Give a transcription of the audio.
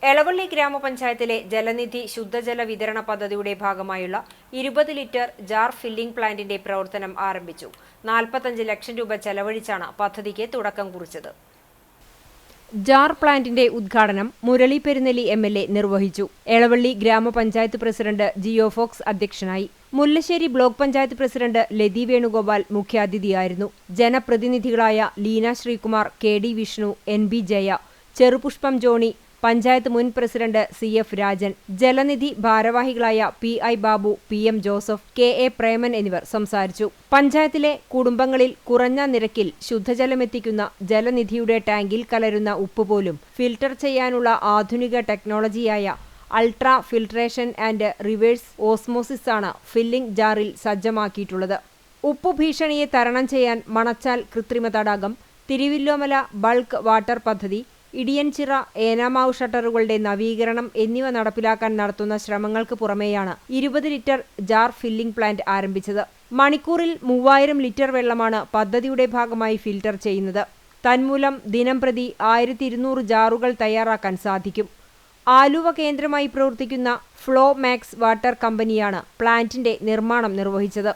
എളവള്ളി ഗ്രാമപഞ്ചായത്തിലെ ജലനിധി ശുദ്ധജല വിതരണ പദ്ധതിയുടെ ഭാഗമായുള്ള 20 ലിറ്റർ ജാർ ഫില്ലിംഗ് പ്ലാന്റിന്റെ പ്രവർത്തനം ആരംഭിച്ചു. 45 ലക്ഷം രൂപ ചെലവഴിച്ചാണ് പദ്ധതിക്ക് തുടക്കം കുറിച്ചത്. ജാർ പ്ലാന്റിന്റെ ഉദ്ഘാടനം മുരളി പെരുന്നെല്ലി എംഎൽഎ നിർവഹിച്ചു. എളവള്ളി ഗ്രാമപഞ്ചായത്ത് പ്രസിഡന്റ് ജിയോ ഫോക്സ് അധ്യക്ഷനായി. മുല്ലശ്ശേരി ബ്ലോക്ക് പഞ്ചായത്ത് പ്രസിഡന്റ് ലതി വേണുഗോപാൽ മുഖ്യാതിഥിയായിരുന്നു. ജനപ്രതിനിധികളായ Leena Sreekumar, K D Vishnu, N B Jaya, Cherupushpam Johny, panchayat മുൻ പ്രസിഡന്റ് CF രാജൻ, ജലനിധി ഭാരവാഹികളായ PI Babu, PM Joseph, KA Preman എന്നിവർ സംസാരിച്ചു. പഞ്ചായത്തിലെ കുടുംബങ്ങളിൽ കുറഞ്ഞ നിരക്കിൽ ശുദ്ധജലമെത്തിക്കുന്ന ജലനിധിയുടെ ടാങ്കിൽ കലരുന്ന ഉപ്പ് പോലും ഫിൽട്ടർ ചെയ്യാനുള്ള ആധുനിക ടെക്നോളജിയായ ultra filtration and reverse osmosis ആണ് ഫില്ലിംഗ് ജാറിൽ സജ്ജമാക്കിയിട്ടുള്ളത്. ഉപ്പു ഭീഷണിയെ തരണം ചെയ്യാൻ മണച്ചാൽ കൃത്രിമ തടാകം, തിരുവില്ലോമല ബൾക്ക് വാട്ടർ പദ്ധതി, ഇടിയൻചിറ, ഏനാമാവ് ഷട്ടറുകളുടെ നവീകരണം എന്നിവ നടപ്പിലാക്കാൻ നടത്തുന്ന ശ്രമങ്ങൾക്ക് പുറമെയാണ് 20 ലിറ്റർ ജാർ ഫില്ലിംഗ് പ്ലാന്റ് ആരംഭിച്ചത്. മണിക്കൂറിൽ 3000 ലിറ്റർ വെള്ളമാണ് പദ്ധതിയുടെ ഭാഗമായി ഫിൽട്ടർ ചെയ്യുന്നത്. തന്മൂലം ദിനംപ്രതി 1200 ജാറുകൾ തയ്യാറാക്കാൻ സാധിക്കും. ആലുവ കേന്ദ്രമായി പ്രവർത്തിക്കുന്ന ഫ്ലോ മാക്സ് വാട്ടർ കമ്പനിയാണ് പ്ലാന്റിന്റെ നിർമ്മാണം നിർവഹിച്ചത്.